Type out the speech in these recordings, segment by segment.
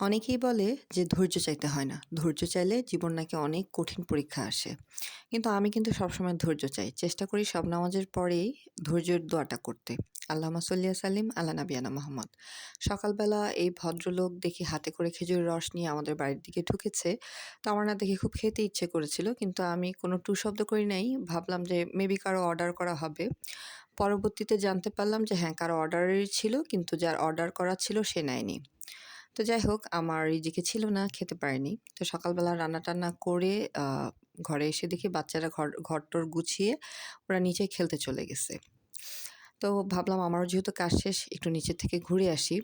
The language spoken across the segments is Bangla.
অনেকেই বলে যে ধৈর্য চাইতে হয় না। ধৈর্য চাইলে জীবন নাকি অনেক কঠিন পরীক্ষা আসে। কিন্তু আমি কিন্তু সবসময় ধৈর্য চাই। চেষ্টা করি সব নামাজের পরেই ধৈর্যের দোয়াটা করতে। আল্লাহুম্মা সাল্লি সাল্লিম আলা নাবিয়ানা মুহাম্মদ। সকালবেলা এই ভদ্রলোক দেখি হাতে করে খেজুরের রস নিয়ে আমাদের বাড়ির দিকে ঢুকেছে। তো আমার না দেখে খুব খেতে ইচ্ছে করেছিল। কিন্তু আমি কোনো টু শব্দ করি নাই। ভাবলাম যে মেবি কারো অর্ডার করা হবে। পরবর্তীতে জানতে পারলাম যে হ্যাঁ, কারো অর্ডারেরই ছিল কিন্তু যার অর্ডার করা ছিল সে নেয়নি। তো যাই হোক আমার রিজিকে ছিল না, খেতে পারিনি। তো সকালবেলা রান্না-টান্না করে আ ঘরে এসে দেখি বাচ্চারা ঘর-টর গুছিয়ে ওরা নিচে খেলতে চলে গেছে। তো ভাবলাম আমারও যেহেতু কাজ শেষ একটু নিচে থেকে ঘুরে আসি।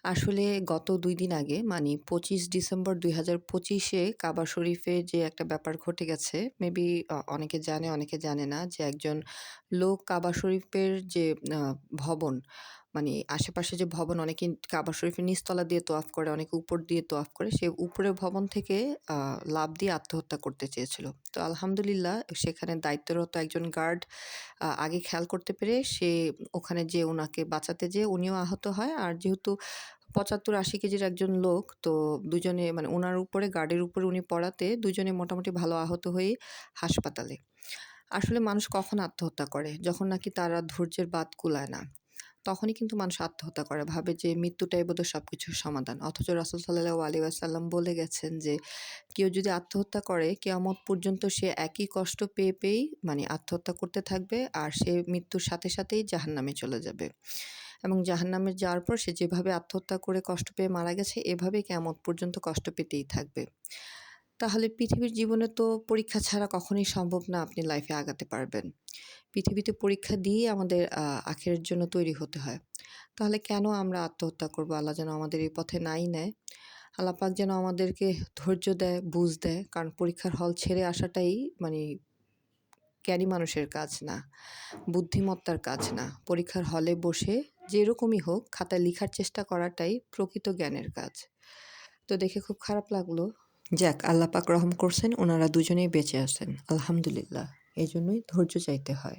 আসলে গত ২ দিন আগে মানে ২৫ ডিসেম্বর ২০২৫ এ কাবা শরীফে যে একটা ব্যাপার ঘটে গেছে, মেবি অনেকে জানে, অনেকে জানে না যে একজন লোক কাবা শরীফের যে আ ভবন, মানে আশেপাশে যে ভবন অনেকে কাবা শরীফের নিচতলা দিয়ে তোয়াফ করে, অনেকে উপর দিয়ে তোয়াফ করে। সে উপরের ভবন থেকে আ লাফ দিয়ে আত্মহত্যা করতে চেয়েছিল। তো আলহামদুলিল্লাহ সেখানে দায়িত্বরত একজন গার্ড আগে খেয়াল করতে পেরে সে ওখানে যেয়ে উনাকে বাঁচাতে যেয়ে উনিও আহত হয়। আর যেহেতু ৭৫-৮০ কেজির একজন লোক। তো দুজনে মানে উনার উপরে গার্ডের উপরে উনি পড়াতে দুজনে মোটামুটি ভালো আহত হয়েই হাসপাতালে। আসলে মানুষ কখন আত্মহত্যা করে? যখন নাকি তারা ধৈর্যের বাঁধ কুলায় না। তখনই কিন্তু মানুষ আত্মহত্যা করে। ভাবে যে মৃত্যুটাই বোধহয় সবকিছুর সমাধান। অথচ রাসূল সাল্লাল্লাহু আলাইহি ওয়াসাল্লাম বলে গেছেন যে, কেউ যদি আত্মহত্যা করে কিয়ামত পর্যন্ত সে একই কষ্ট পেয়েই মানে আত্মহত্যা করতে থাকবে আর সে মৃত্যুর সাথে সাথেই জাহান্নামে চলে যাবে। এবং জাহান্নামে যাওয়ার পর সে যেভাবে আত্মহত্যা করে কষ্ট পেয়ে মারা গেছে এভাবেই কিয়ামত পর্যন্ত কষ্ট পেতেই থাকবে। তাহলে পৃথিবীর জীবনে তো পরীক্ষা ছাড়া কখনোই সম্ভব না আপনি লাইফে আগাতে পারবেন। পৃথিবীতে পরীক্ষা দিয়েই আমাদের আখেরের জন্য তৈরি হতে হয়। তাহলে কেন আমরা আত্মহত্যা করব? আল্লাহ যেন আমাদের এই পথে নাই নেয়। আল্লাহ পাক যেন আমাদেরকে ধৈর্য দেয়, বুঝ দেয়। কারণ পরীক্ষার হল ছেড়ে আসাটাই মানে জ্ঞানী মানুষের কাজ না, বুদ্ধিমত্তার কাজ না। পরীক্ষার হলে বসে যেরকমই হোক খাতায় লিখার চেষ্টা করাটাই প্রকৃত জ্ঞানের কাজ। তো দেখে খুব খারাপ লাগলো। যাক আল্লাহ পাক রহম করছেন, উনারা দুজনেই বেঁচে আছেন। আলহামদুলিল্লাহ। এজন্যই ধৈর্য চাইতে হয়।